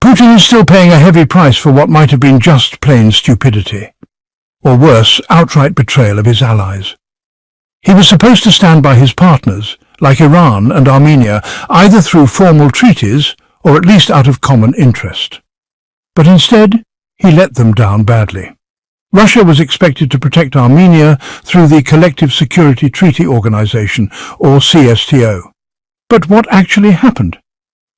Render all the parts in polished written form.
Putin is still paying a heavy price for what might have been just plain stupidity, or worse, outright betrayal of his allies. He was supposed to stand by his partners, like Iran and Armenia, either through formal treaties or at least out of common interest. But instead, he let them down badly. Russia was expected to protect Armenia through the Collective Security Treaty Organization, or CSTO. But what actually happened?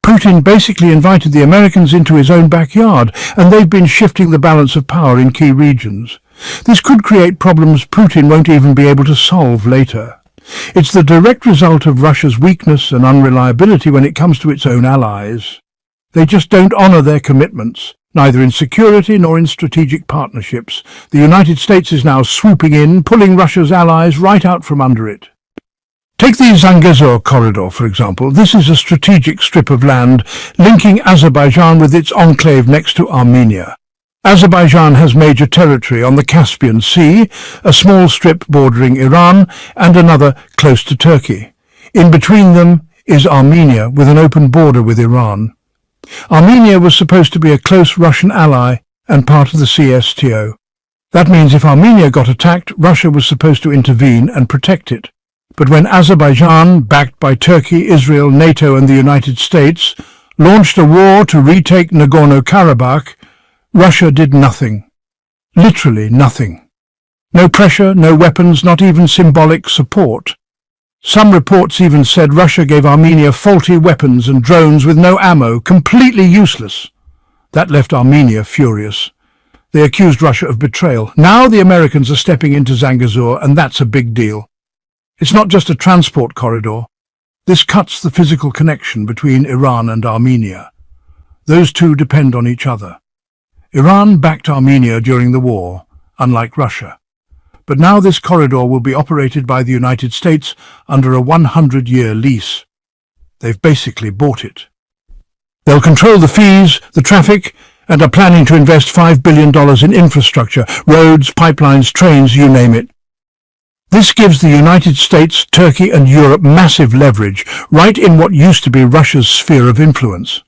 Putin basically invited the Americans into his own backyard, and they've been shifting the balance of power in key regions. This could create problems Putin won't even be able to solve later. It's the direct result of Russia's weakness and unreliability when it comes to its own allies. They just don't honor their commitments, neither in security nor in strategic partnerships. The United States is now swooping in, pulling Russia's allies right out from under it. Take the Zangezur Corridor, for example. This is a strategic strip of land linking Azerbaijan with its enclave next to Armenia. Azerbaijan has major territory on the Caspian Sea, a small strip bordering Iran, and another close to Turkey. In between them is Armenia, with an open border with Iran. Armenia was supposed to be a close Russian ally and part of the CSTO. That means if Armenia got attacked, Russia was supposed to intervene and protect it. But when Azerbaijan, backed by Turkey, Israel, NATO and the United States, launched a war to retake Nagorno-Karabakh, Russia did nothing. Literally nothing. No pressure, no weapons, not even symbolic support. Some reports even said Russia gave Armenia faulty weapons and drones with no ammo, completely useless. That left Armenia furious. They accused Russia of betrayal. Now the Americans are stepping into Zangezur, and that's a big deal. It's not just a transport corridor. This cuts the physical connection between Iran and Armenia. Those two depend on each other. Iran backed Armenia during the war, unlike Russia. But now this corridor will be operated by the United States under a 100-year lease. They've basically bought it. They'll control the fees, the traffic, and are planning to invest $5 billion in infrastructure, roads, pipelines, trains, you name it. This gives the United States, Turkey and Europe massive leverage, right in what used to be Russia's sphere of influence.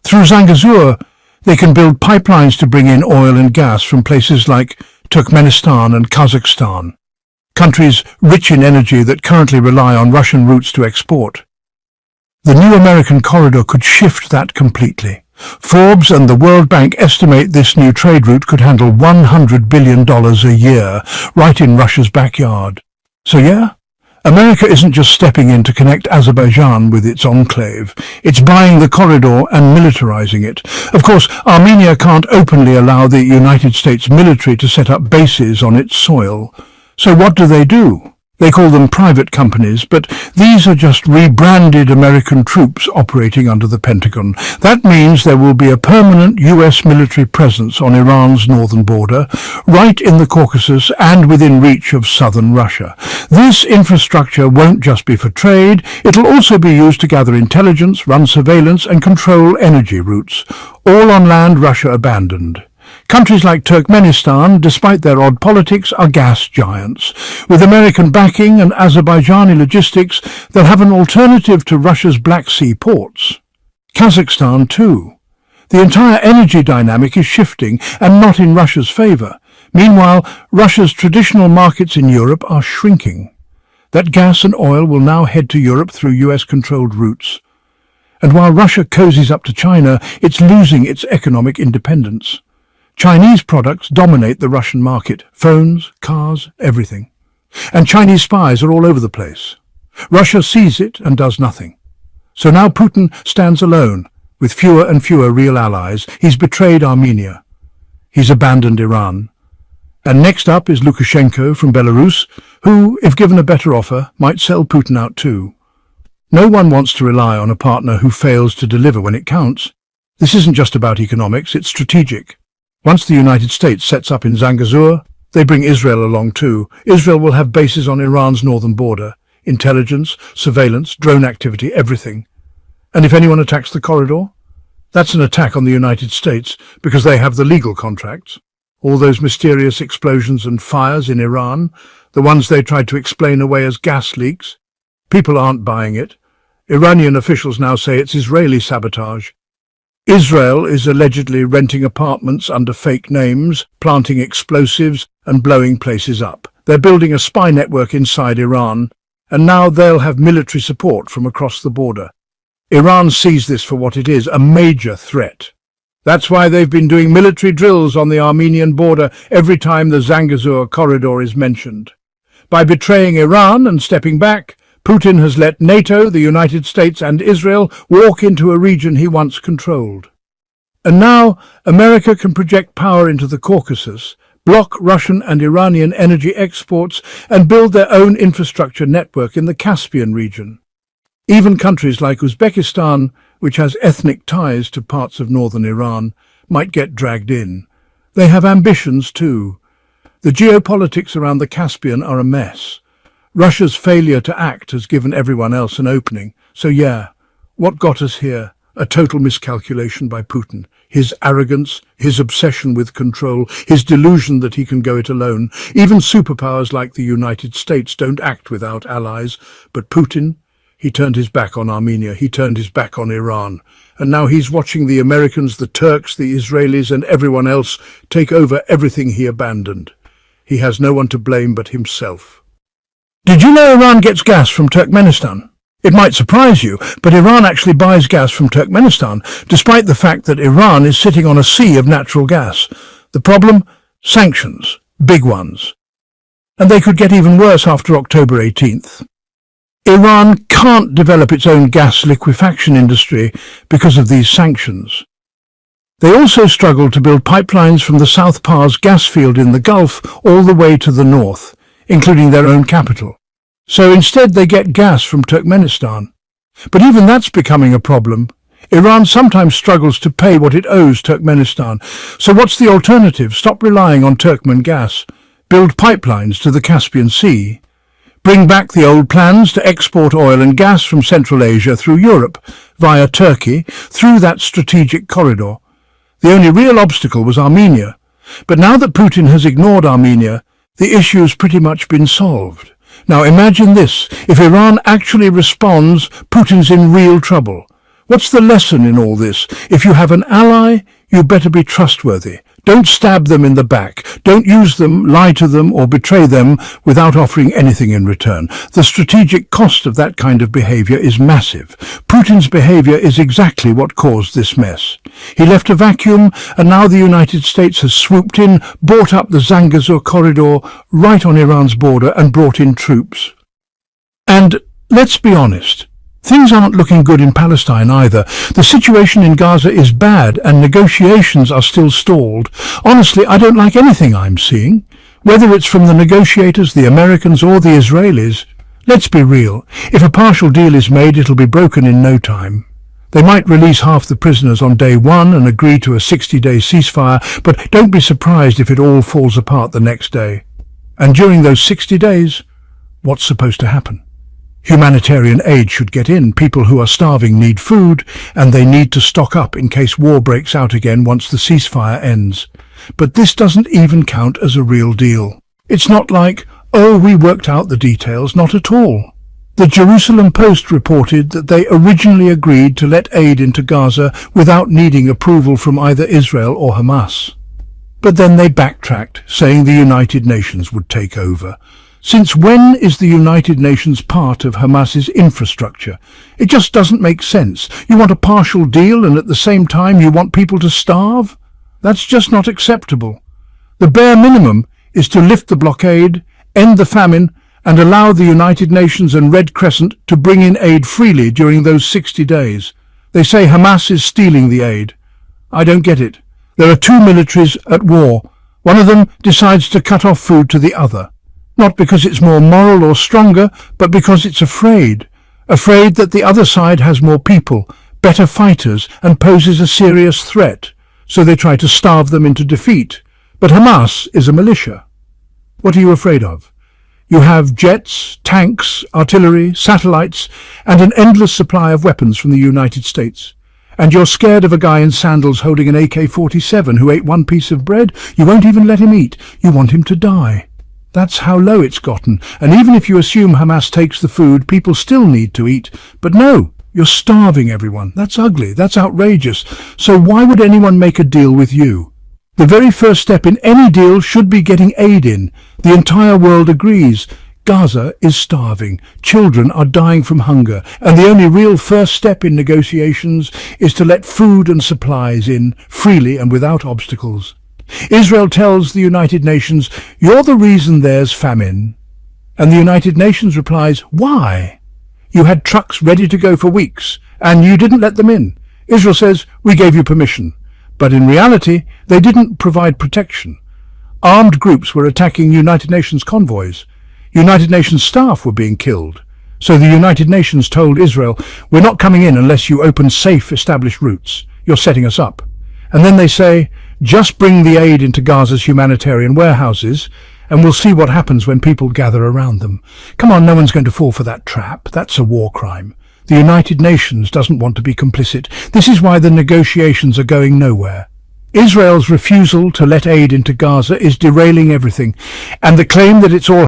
Through Zangezur, they can build pipelines to bring in oil and gas from places like Turkmenistan and Kazakhstan, countries rich in energy that currently rely on Russian routes to export. The new American corridor could shift that completely. Forbes and the World Bank estimate this new trade route could handle $100 billion a year, right in Russia's backyard. So yeah, America isn't just stepping in to connect Azerbaijan with its enclave. It's buying the corridor and militarizing it. Of course, Armenia can't openly allow the United States military to set up bases on its soil. So what do? They call them private companies, but these are just rebranded American troops operating under the Pentagon. That means there will be a permanent U.S. military presence on Iran's northern border, right in the Caucasus and within reach of southern Russia. This infrastructure won't just be for trade, it'll also be used to gather intelligence, run surveillance and control energy routes, all on land Russia abandoned. Countries like Turkmenistan, despite their odd politics, are gas giants. With American backing and Azerbaijani logistics, they'll have an alternative to Russia's Black Sea ports. Kazakhstan too. The entire energy dynamic is shifting and not in Russia's favor. Meanwhile, Russia's traditional markets in Europe are shrinking. That gas and oil will now head to Europe through US-controlled routes. And while Russia cozies up to China, it's losing its economic independence. Chinese products dominate the Russian market. Phones, cars, everything. And Chinese spies are all over the place. Russia sees it and does nothing. So now Putin stands alone, with fewer and fewer real allies. He's betrayed Armenia. He's abandoned Iran. And next up is Lukashenko from Belarus, who, if given a better offer, might sell Putin out too. No one wants to rely on a partner who fails to deliver when it counts. This isn't just about economics, it's strategic. Once the United States sets up in Zangezur, they bring Israel along too. Israel will have bases on Iran's northern border. Intelligence, surveillance, drone activity, everything. And if anyone attacks the corridor, that's an attack on the United States because they have the legal contracts. All those mysterious explosions and fires in Iran, the ones they tried to explain away as gas leaks. People aren't buying it. Iranian officials now say it's Israeli sabotage. Israel is allegedly renting apartments under fake names, planting explosives and blowing places up. They're building a spy network inside Iran, and now they'll have military support from across the border. Iran sees this for what it is, a major threat. That's why they've been doing military drills on the Armenian border every time the Zangezur Corridor is mentioned. By betraying Iran and stepping back, Putin has let NATO, the United States and Israel walk into a region he once controlled. And now America can project power into the Caucasus, block Russian and Iranian energy exports and build their own infrastructure network in the Caspian region. Even countries like Uzbekistan, which has ethnic ties to parts of northern Iran, might get dragged in. They have ambitions too. The geopolitics around the Caspian are a mess. Russia's failure to act has given everyone else an opening. So yeah, what got us here? A total miscalculation by Putin. His arrogance, his obsession with control, his delusion that he can go it alone. Even superpowers like the United States don't act without allies. But Putin, he turned his back on Armenia, he turned his back on Iran. And now he's watching the Americans, the Turks, the Israelis and everyone else take over everything he abandoned. He has no one to blame but himself. Did you know Iran gets gas from Turkmenistan? It might surprise you, but Iran actually buys gas from Turkmenistan, despite the fact that Iran is sitting on a sea of natural gas. The problem? Sanctions. Big ones. And they could get even worse after October 18th. Iran can't develop its own gas liquefaction industry because of these sanctions. They also struggle to build pipelines from the South Pars gas field in the Gulf all the way to the north, including their own capital. So instead they get gas from Turkmenistan. But even that's becoming a problem. Iran sometimes struggles to pay what it owes Turkmenistan. So what's the alternative? Stop relying on Turkmen gas. Build pipelines to the Caspian Sea. Bring back the old plans to export oil and gas from Central Asia through Europe, via Turkey, through that strategic corridor. The only real obstacle was Armenia. But now that Putin has ignored Armenia, the issue's pretty much been solved. Now imagine this, if Iran actually responds, Putin's in real trouble. What's the lesson in all this? If you have an ally, you better be trustworthy. Don't stab them in the back. Don't use them, lie to them, or betray them without offering anything in return. The strategic cost of that kind of behavior is massive. Putin's behavior is exactly what caused this mess. He left a vacuum, and now the United States has swooped in, bought up the Zangezur Corridor right on Iran's border, and brought in troops. And let's be honest. Things aren't looking good in Palestine either. The situation in Gaza is bad and negotiations are still stalled. Honestly, I don't like anything I'm seeing. Whether it's from the negotiators, the Americans or the Israelis. Let's be real. If a partial deal is made, it'll be broken in no time. They might release half the prisoners on day one and agree to a 60-day ceasefire, but don't be surprised if it all falls apart the next day. And during those 60 days, what's supposed to happen? Humanitarian aid should get in. People who are starving need food, and they need to stock up in case war breaks out again once the ceasefire ends. But this doesn't even count as a real deal. It's not like, oh, we worked out the details, not at all. The Jerusalem Post reported that they originally agreed to let aid into Gaza without needing approval from either Israel or Hamas. But then they backtracked, saying the United Nations would take over. Since when is the United Nations part of Hamas's infrastructure? It just doesn't make sense. You want a partial deal and at the same time you want people to starve? That's just not acceptable. The bare minimum is to lift the blockade, end the famine, and allow the United Nations and Red Crescent to bring in aid freely during those 60 days. They say Hamas is stealing the aid. I don't get it. There are two militaries at war. One of them decides to cut off food to the other. Not because it's more moral or stronger, but because it's afraid. Afraid that the other side has more people, better fighters, and poses a serious threat. So they try to starve them into defeat. But Hamas is a militia. What are you afraid of? You have jets, tanks, artillery, satellites, and an endless supply of weapons from the United States. And you're scared of a guy in sandals holding an AK-47 who ate one piece of bread? You won't even let him eat. You want him to die. That's how low it's gotten, and even if you assume Hamas takes the food, people still need to eat. But no, You're starving everyone. That's ugly. That's outrageous. So why would anyone make a deal with you? The very first step in any deal should be getting aid in. The entire world agrees. Gaza is starving. Children are dying from hunger. And the only real first step in negotiations is to let food and supplies in freely and without obstacles. Israel tells the United Nations, "You're the reason there's famine." And the United Nations replies, "Why? You had trucks ready to go for weeks, and you didn't let them in." Israel says, "We gave you permission." But in reality, they didn't provide protection. Armed groups were attacking United Nations convoys. United Nations staff were being killed. So the United Nations told Israel, "We're not coming in unless you open safe, established routes. You're setting us up." And then they say, "Just bring the aid into Gaza's humanitarian warehouses, and we'll see what happens when people gather around them." Come on, no one's going to fall for that trap. That's a war crime. The United Nations doesn't want to be complicit. This is why the negotiations are going nowhere. Israel's refusal to let aid into Gaza is derailing everything, and the claim that it's all